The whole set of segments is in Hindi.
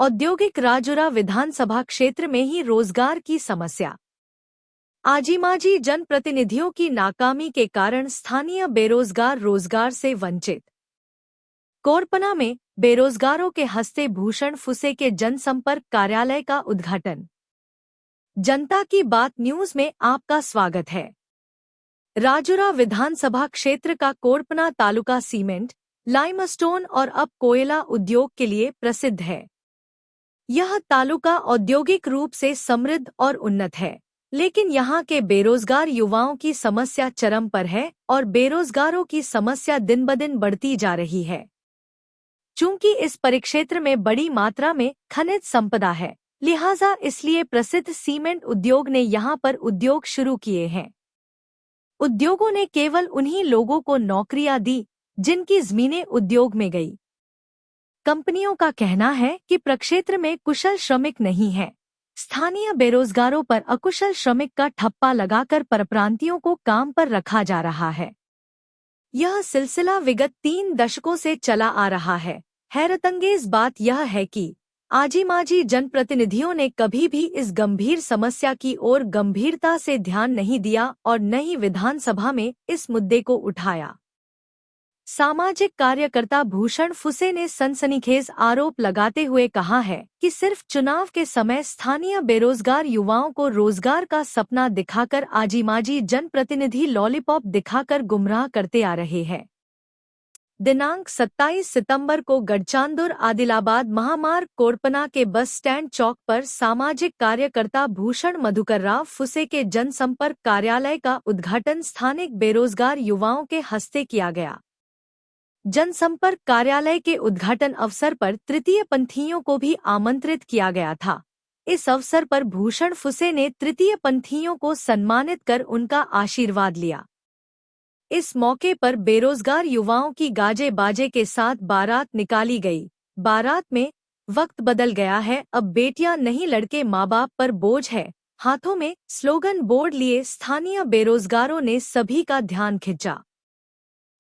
औद्योगिक राजुरा विधानसभा क्षेत्र में ही रोजगार की समस्या। आजीमाजी जनप्रतिनिधियों की नाकामी के कारण स्थानीय बेरोजगार रोजगार से वंचित। कोरपना में बेरोजगारों के हस्ते भूषण फुसे के जनसंपर्क कार्यालय का उद्घाटन। जनता की बात न्यूज में आपका स्वागत है। राजुरा विधानसभा क्षेत्र का कोरपना तालुका सीमेंट, लाइमस्टोन और अब कोयला उद्योग के लिए प्रसिद्ध है। यह तालुका औद्योगिक रूप से समृद्ध और उन्नत है, लेकिन यहाँ के बेरोजगार युवाओं की समस्या चरम पर है और बेरोजगारों की समस्या दिन ब दिन बढ़ती जा रही है। चूंकि इस परिक्षेत्र में बड़ी मात्रा में खनिज संपदा है, लिहाजा इसलिए प्रसिद्ध सीमेंट उद्योग ने यहाँ पर उद्योग शुरू किए हैं। उद्योगों ने केवल उन्हीं लोगों को नौकरियां दी जिनकी जमीनें उद्योग में गई। कंपनियों का कहना है कि प्रक्षेत्र में कुशल श्रमिक नहीं है। स्थानीय बेरोजगारों पर अकुशल श्रमिक का ठप्पा लगाकर परप्रांतियों को काम पर रखा जा रहा है। यह सिलसिला विगत 3 दशकों से चला आ रहा है। हैरतअंगेज बात यह है कि आजीमाजी जनप्रतिनिधियों ने कभी भी इस गंभीर समस्या की ओर गंभीरता से ध्यान नहीं दिया और न ही विधानसभा में इस मुद्दे को उठाया। सामाजिक कार्यकर्ता भूषण फुसे ने सनसनीखेज आरोप लगाते हुए कहा है कि सिर्फ चुनाव के समय स्थानीय बेरोजगार युवाओं को रोजगार का सपना दिखाकर आजीमाजी जनप्रतिनिधि लॉलीपॉप दिखाकर गुमराह करते आ रहे हैं। दिनांक 27 सितंबर को गढ़चांदुर आदिलाबाद महामार्ग कोरपना के बस स्टैंड चौक पर सामाजिक कार्यकर्ता भूषण मधुकरराव फुसे के जनसंपर्क कार्यालय का उद्घाटन स्थानिक बेरोजगार युवाओं के हस्ते किया गया। जनसंपर्क कार्यालय के उद्घाटन अवसर पर तृतीय पंथीयों को भी आमंत्रित किया गया था। इस अवसर पर भूषण फुसे ने तृतीय पंथीयों को सम्मानित कर उनका आशीर्वाद लिया। इस मौके पर बेरोजगार युवाओं की गाजे बाजे के साथ बारात निकाली गई। बारात में वक्त बदल गया है, अब बेटियां नहीं लड़के माँ बाप पर बोझ है, हाथों में स्लोगन बोर्ड लिए स्थानीय बेरोजगारों ने सभी का ध्यान खींचा।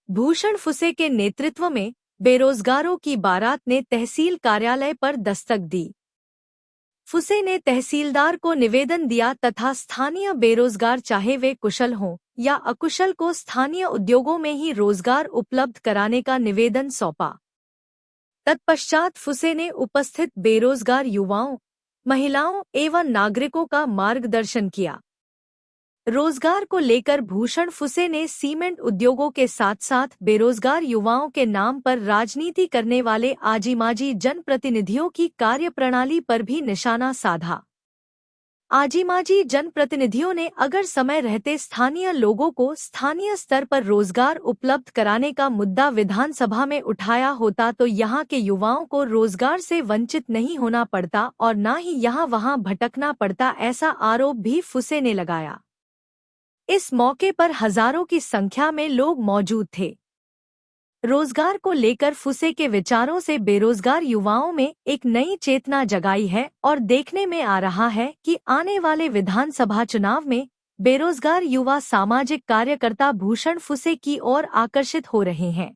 भूषण फुसे के नेतृत्व में बेरोजगारों की बारात ने तहसील कार्यालय पर दस्तक दी। फुसे ने तहसीलदार को निवेदन दिया तथा स्थानीय बेरोजगार चाहे वे कुशल हों या अकुशल को स्थानीय उद्योगों में ही रोजगार उपलब्ध कराने का निवेदन सौंपा। तत्पश्चात फुसे ने उपस्थित बेरोजगार युवाओं, महिलाओं एवं नागरिकों का मार्गदर्शन किया। रोजगार को लेकर भूषण फुसे ने सीमेंट उद्योगों के साथ साथ बेरोजगार युवाओं के नाम पर राजनीति करने वाले आजीमाजी जनप्रतिनिधियों की कार्यप्रणाली पर भी निशाना साधा। आजीमाजी जनप्रतिनिधियों ने अगर समय रहते स्थानीय लोगों को स्थानीय स्तर पर रोजगार उपलब्ध कराने का मुद्दा विधानसभा में उठाया होता तो यहाँ के युवाओं को रोजगार से वंचित नहीं होना पड़ता और न ही यहाँ वहाँ भटकना पड़ता, ऐसा आरोप भी फुसे ने लगाया। इस मौके पर हजारों की संख्या में लोग मौजूद थे। रोजगार को लेकर फुसे के विचारों से बेरोजगार युवाओं में एक नई चेतना जगाई है और देखने में आ रहा है कि आने वाले विधानसभा चुनाव में बेरोजगार युवा सामाजिक कार्यकर्ता भूषण फुसे की ओर आकर्षित हो रहे हैं।